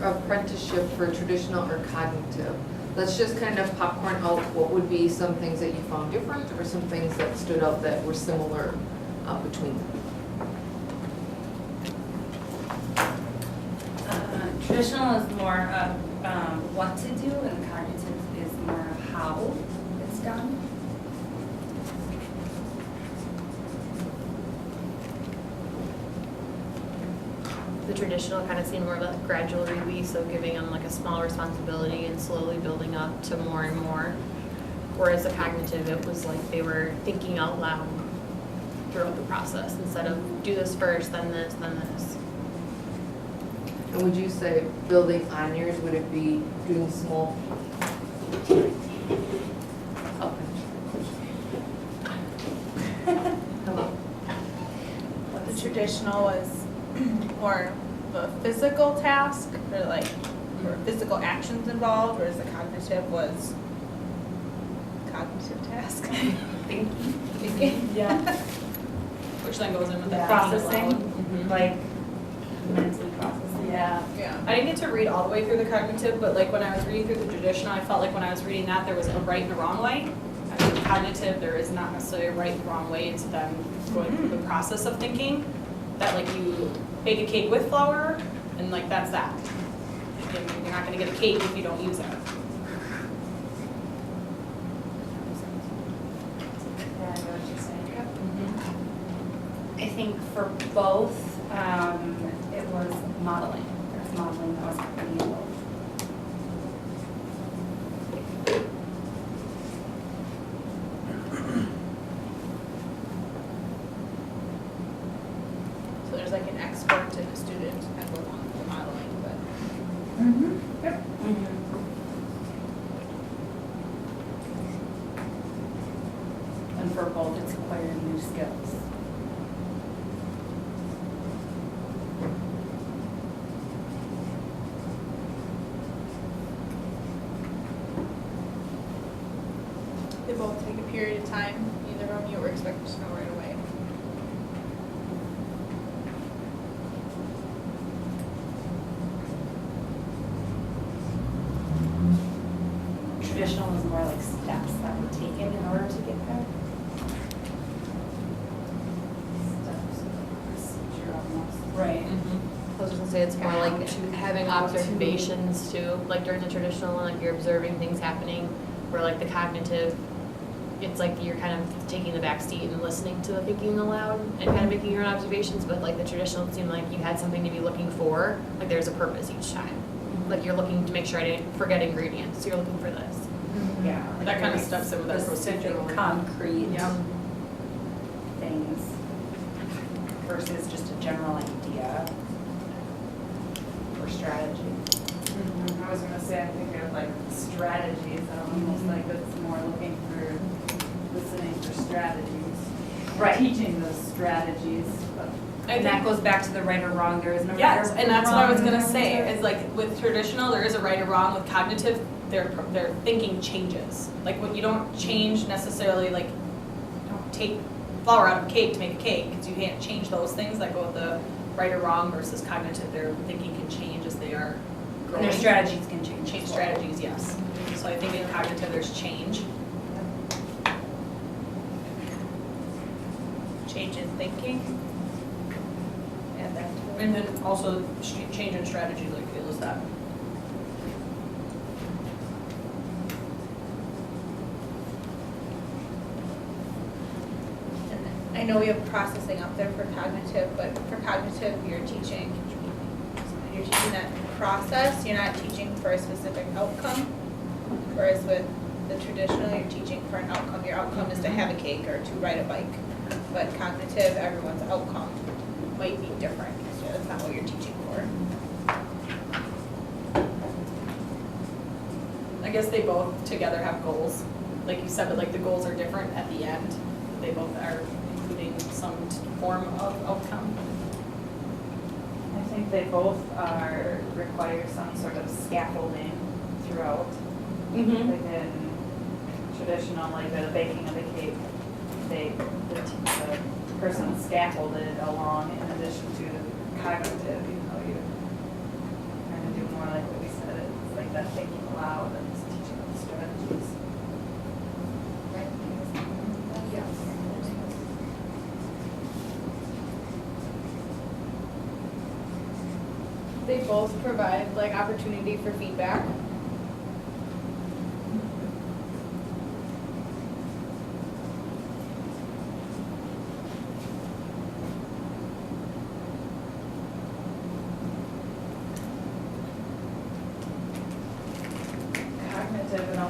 apprenticeship for traditional or cognitive, let's just kind of popcorn out what would be some things that you found different or some things that stood out that were similar between them. Traditional is more of what to do, and cognitive is more of how it's done. The traditional kind of seemed more like gradual release, so giving them like a small responsibility and slowly building up to more and more. Whereas the cognitive, it was like they were thinking out loud throughout the process instead of do this first, then this, then this. And would you say building on yours, would it be doing small? Hello. The traditional was more of a physical task, or like, or physical actions involved, whereas the cognitive was cognitive task. Thinking. Yeah. Which then goes in with the Yeah. processing, Like mentally processing. Yeah. Yeah. I didn't get to read all the way through the cognitive, but like when I was reading through the traditional, I felt like when I was reading that, there was a right and a wrong way. I think cognitive, there is not necessarily a right and wrong way. It's them going through the process of thinking. That like you bake a cake with flour, and like that's that. And you're not gonna get a cake if you don't use it. Yeah, I know what you're saying. I think for both, it was modeling. There's modeling that was happening in both. So there's like an expert and a student at the modeling, but. Yep. And for both, it's acquiring new skills. They both take a period of time, neither of them you were expected to know right away. Traditional is more like steps that were taken in order to get there. Steps of the procedure almost. Right. I was just gonna say it's more like having observations too, like during the traditional one, like you're observing things happening, where like the cognitive, it's like you're kind of taking the back seat and listening to the thinking aloud and kind of making your own observations, but like the traditional it seemed like you had something to be looking for, like there's a purpose each time. Like you're looking to make sure I didn't forget ingredients, so you're looking for this. Yeah. That kind of steps in with that Specific, procedural. concrete Yeah. things versus just a general idea or strategy. I was gonna say, I'm thinking of like strategies, almost like it's more looking for, listening for strategies. Right. Teaching those strategies, but And that goes back to the right or wrong, there is no right or Yes, and that's what I was gonna wrong. say, is like with traditional, there is a right or wrong, with cognitive, their thinking changes. Like when you don't change necessarily, like, you don't take flour out of a cake to make a cake, because you can't change those things that go with the right or wrong versus cognitive, their thinking can change as they are And growing. their strategies can change. Change as well. strategies, yes. So I think in cognitive, there's change. Change in thinking. And that. And then also change in strategy, like it was that. And I know we have processing up there for cognitive, but for cognitive, you're teaching that process, you're not teaching for a specific outcome. Whereas with the traditional, you're teaching for an outcome. Your outcome is to have a cake or to ride a bike. But cognitive, everyone's outcome might be different, so that's not what you're teaching for. I guess they both together have goals. Like you said, but like the goals are different at the end. They both are including some form of outcome. I think they both require some sort of scaffolding throughout. Mm-hmm. Like in traditional, like the baking of the cake, the person scaffolded along in addition to cognitive, you know, you kind of do more like out and just teaching them strategies. They both provide like opportunity for feedback. Cognitive, and I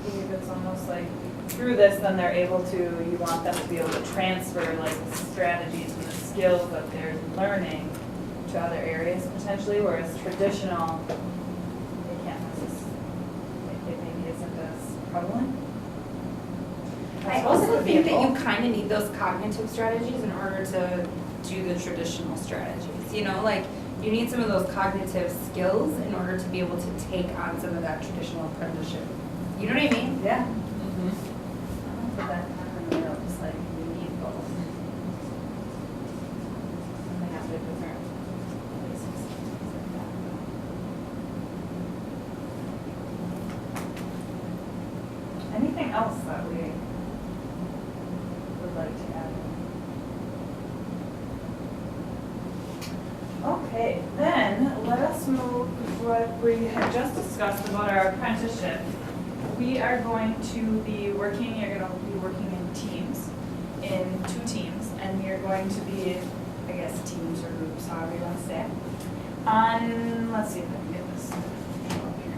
believe it's almost like through this, then they're able to, you want them to be able to transfer like the strategies and the skills that they're learning to other areas potentially, whereas traditional, they can't necessarily, it maybe isn't as prevalent. I suppose it also would be think that you both. kind of need those cognitive strategies in order to do the traditional strategies, you know, like, you need some of those cognitive skills in order to be able to take on some of that traditional apprenticeship. You know what I mean? Yeah. I don't put that kind of middle, just like we need both. And they have their different places, things like that. Anything else that we would like to add? Okay, then let us move what we had just discussed about our apprenticeship. We are going to be working, you're going to be working in teams, in 2 teams, and you're going to be, I guess, teams or groups, however you want to say it. Let's see if I can get this up here.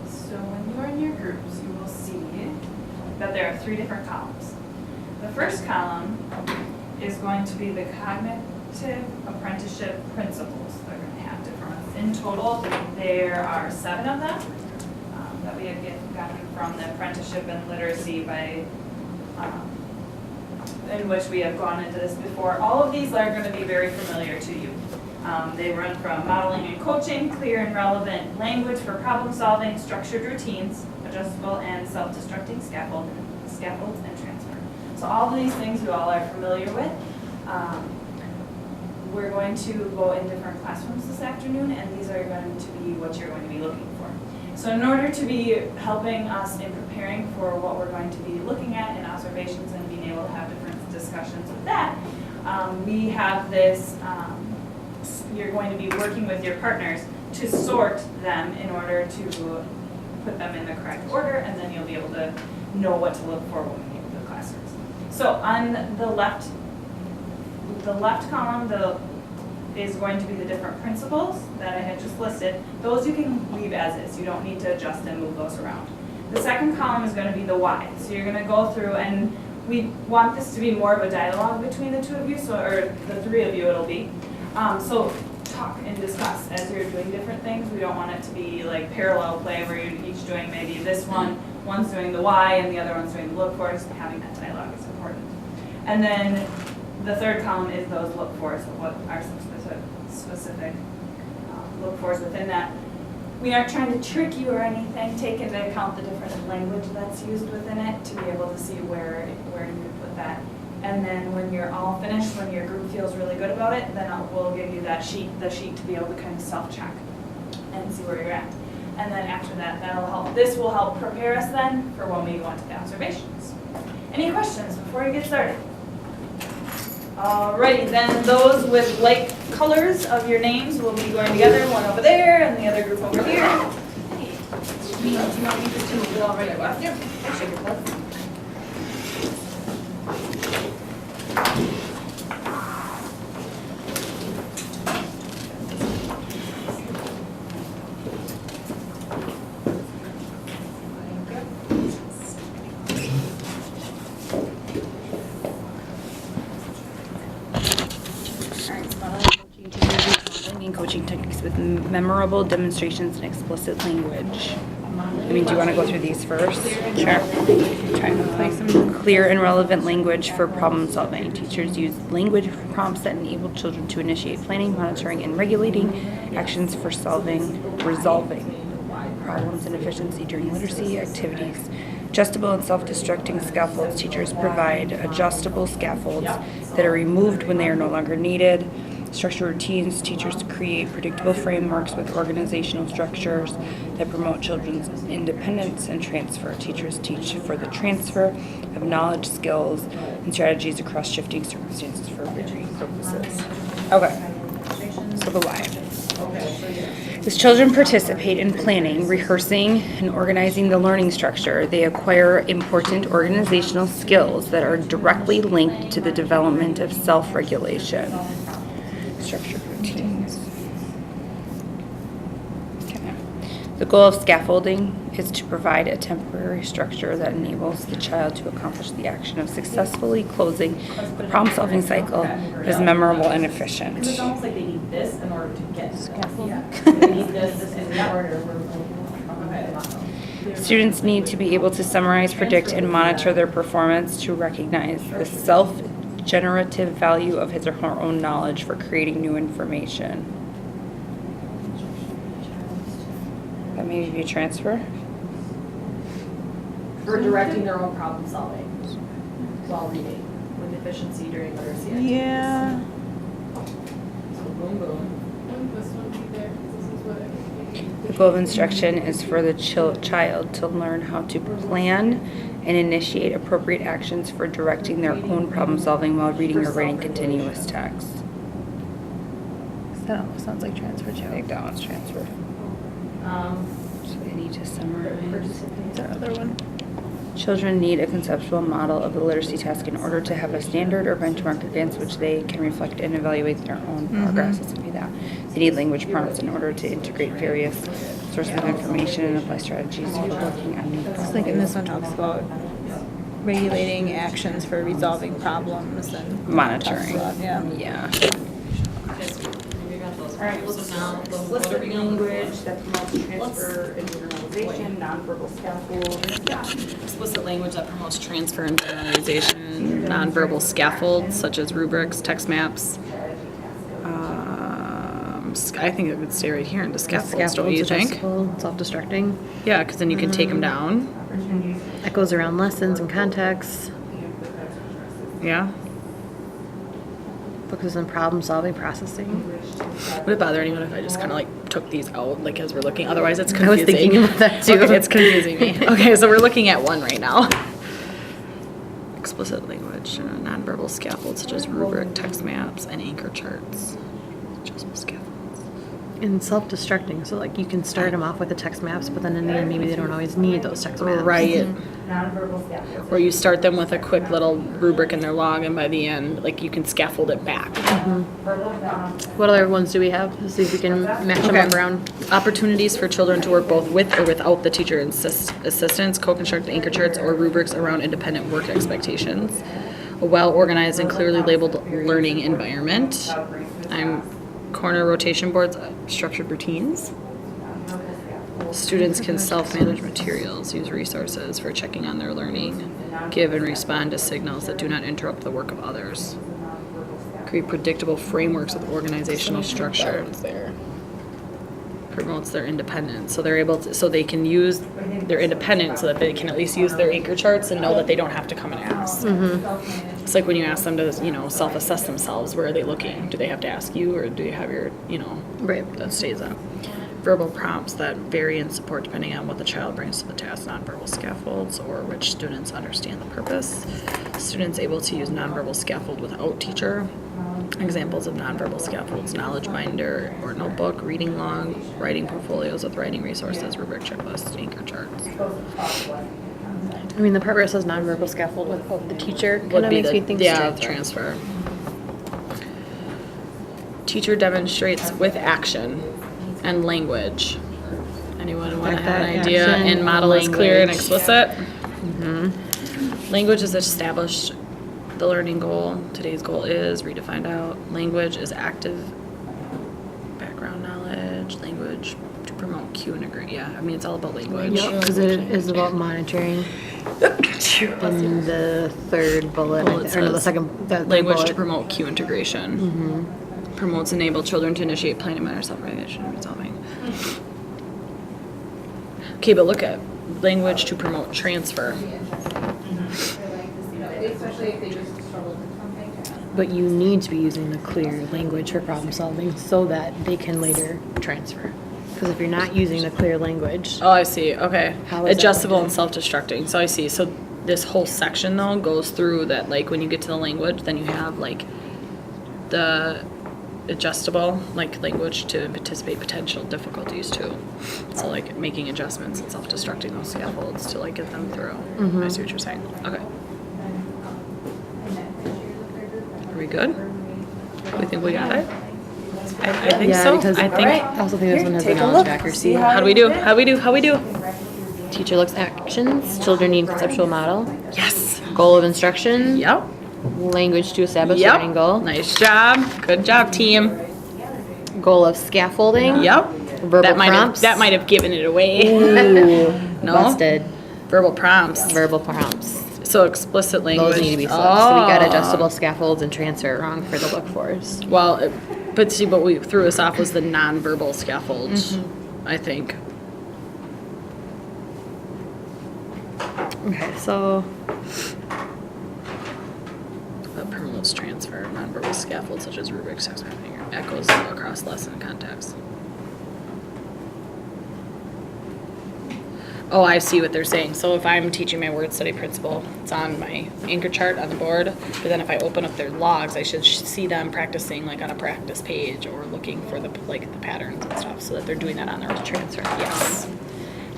So when you're in your groups, you will see that there are 3 different columns. The first column is going to be the cognitive apprenticeship principles. They're going to have different ones. In total, there are 7 of them that we have gotten from the apprenticeship and literacy by, in which we have gone into this before. All of these are going to be very familiar to you. They run from modeling and coaching, clear and relevant language for problem solving, structured routines, adjustable and self-destructing scaffolds and transfer. So all of these things you all are familiar with. We're going to go in different classrooms this afternoon, and these are going to be what you're going to be looking for. So in order to be helping us in preparing for what we're going to be looking at in observations and being able to have different discussions with that, we have this, you're going to be working with your partners to sort them in order to put them in the correct order, and then you'll be able to know what to look for when we get to the classrooms. So on the left column, is going to be the different principles that I had just listed. Those you can leave as is. You don't need to adjust and move those around. The second column is going to be the why. So you're going to go through, and we want this to be more of a dialogue between the 2 of you, or the 3 of you it'll be. So talk and discuss as you're doing different things. We don't want it to be like parallel play where you're each doing maybe this one's doing the why and the other one's doing the look fors. Having that dialogue is important. And then the third column is those look fors, so what are some specific look fors within that. We aren't trying to trick you or anything. Take into account the different language that's used within it to be able to see where you would put that. And then when you're all finished, when your group feels really good about it, then we'll give you the sheet to be able to kind of self-check and see where you're at. And then after that, that'll help. This will help prepare us then for when we go into the observations. Any questions before we get started? Alrighty, then those with like colors of your names will be going together, one over there and the other group over here. Do you want me just to move it all right left? Yeah. I should have left. Coaching techniques with memorable demonstrations and explicit language. I mean, do you want to go through these first? Sure. Trying to play some clear and relevant language for problem solving. Teachers use language prompts that enable children to initiate planning, monitoring, and regulating actions for resolving problems and efficiency during literacy activities. Adjustable and self-destructing scaffolds. Teachers provide adjustable scaffolds that are removed when they are no longer needed. Structure routines. Teachers create predictable frameworks with organizational structures that promote children's independence and transfer. Teachers teach for the transfer of knowledge, skills, and strategies across shifting circumstances for varying purposes. Okay. So the why. As children participate in planning, rehearsing, and organizing the learning structure, they acquire important organizational skills that are directly linked to the development of self-regulation. Structured routines. Okay. The goal of scaffolding is to provide a temporary structure that enables the child to accomplish the action of successfully closing the problem-solving cycle that is memorable and efficient. It's almost like they need this in order to get scaffolding. They need this in order. Students need to be able to summarize, predict, and monitor their performance to recognize the self-generative value of his or her own knowledge for creating new information. That may be a transfer. Or directing their own problem solving while reading with efficiency during literacy activities. Yeah. So boom, boom. Wouldn't this one be there? 'Cause this is what it would be. The goal of instruction is for the child to learn how to plan and initiate appropriate actions for directing their own problem solving while reading or writing continuous text. That almost sounds like transfer too. I think that one's transfer. So they need to summarize. The other one. Children need a conceptual model of the literacy task in order to have a standard or benchmark against which they can reflect and evaluate their own progress. It's gonna be that. They need language prompts in order to integrate various sources of information and apply strategies for working on new I was problems. thinking this one talks about regulating actions for resolving problems and. Monitoring. talks about- Yeah. Yeah. All right, explicit language that promotes transfer and generalization, nonverbal scaffold. Explicit language that promotes transfer and generalization, nonverbal scaffolds such as rubrics, text maps. I think it would stay right here into scaffolds, don't you think? Adjustable, self-destructing. Yeah, because then you can take them down. That goes around lessons and contexts, Yeah. focuses on problem-solving, processing. Would it bother anyone if I just kind of like took these out, like as we're looking? Otherwise, it's I confusing. was thinking about that too. Okay, it's confusing me. Okay, so we're looking at one right now. Explicit language, nonverbal scaffolds such as rubric, text maps, and anchor charts. Adjustable scaffolds. And self-destructing, so like you can start them off with the text maps, but then in the end, maybe they don't always need those text maps. Right. Nonverbal scaffolds. Or you start them with a quick little rubric in their log, and by the end, like you can scaffold it back. What other ones do we have? Let's see if we can match them up around. Opportunities for children to work both with or without the teacher assistance, co-construct anchor charts or rubrics around independent work expectations. A well-organized and clearly labeled learning environment. Corner rotation boards, structured routines. Students can self-manage materials, use resources for checking on their learning, give and respond to signals that do not interrupt the work of others. Create predictable frameworks with organizational structure. Promotes their independence, so they're able to, so they can use their independence so that they can at least use their anchor charts and know that they don't have to come and ask. It's like when you ask them to, self-assess themselves, where are they looking? Do they have to ask you, or do you have your, Right. that stays up. Verbal prompts that vary in support depending on what the child brings to the task, nonverbal scaffolds, or which students understand the purpose. Students able to use nonverbal scaffold without teacher. Examples of nonverbal scaffolds: knowledge binder or notebook, reading log, writing portfolios with writing resources, rubric checklist, anchor charts. I mean, the part where it says nonverbal scaffold without the teacher kind Would of be makes the, me think transfer. Teacher demonstrates with action and language. Anyone want to have an idea? Action, And model is clear and language. explicit. Language is established. The learning goal. Today's goal is read to find out. Language is active background knowledge. Language to promote cue and agree. Yeah, I mean it's all about language. Yep, because it is about monitoring. In the third bullet, Well, it or no, the says second, the third Language to bullet. promote cue integration. Promotes enable children to initiate planning, matter, self-regulation, and resolving. Okay, but look at language to promote transfer. Especially if they just struggle with something. But you need to be using the clear language for problem solving so that they can later transfer. Because if you're not using the clear language, Oh, I see, okay. How is that Adjustable going and self-destructing, so I see, so this whole section though goes through that, like, when you get to the language, then you have like the adjustable, like, language to anticipate potential difficulties too. So like making adjustments and self-destructing those scaffolds to like get them through. I see what you're saying, okay. Are we good? We think we got it? I think yeah, so, because I think. I also think this one has the Take a knowledge look, accuracy. see How do we do? How we do? How we do? Teacher looks actions, children need conceptual model, Yes. goal of instruction, Yep. language to establish Yep. learning goal, Nice job. Good job, team. goal of scaffolding, Yep. verbal That might prompts. have given it away. Ooh, No? busted. Verbal prompts. Verbal prompts. So explicit language. Those need to be flipped. So we got Oh. adjustable scaffolds and transfer wrong for the look fors. Well, but see, what we threw us off was the nonverbal scaffolds, Mm-hmm. I think. Okay, so That promotes transfer, nonverbal scaffolds such as rubrics, text mapping, or echoes across lesson context. Oh, I see what they're saying. So if I'm teaching my word study principle, it's on my anchor chart on the board. But then if I open up their logs, I should see them practicing like on a practice page or looking for the like the patterns and stuff, so that they're doing that on their own transfer. Yes,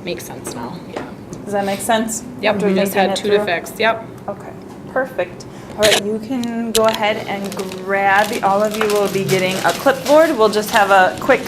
makes sense now. Yeah. Does that make sense? Yep. After We just thinking had it two to through? fix. Yep. Okay, perfect. All right, you can go ahead and grab, all of you will be getting a clipboard. We'll just have a quick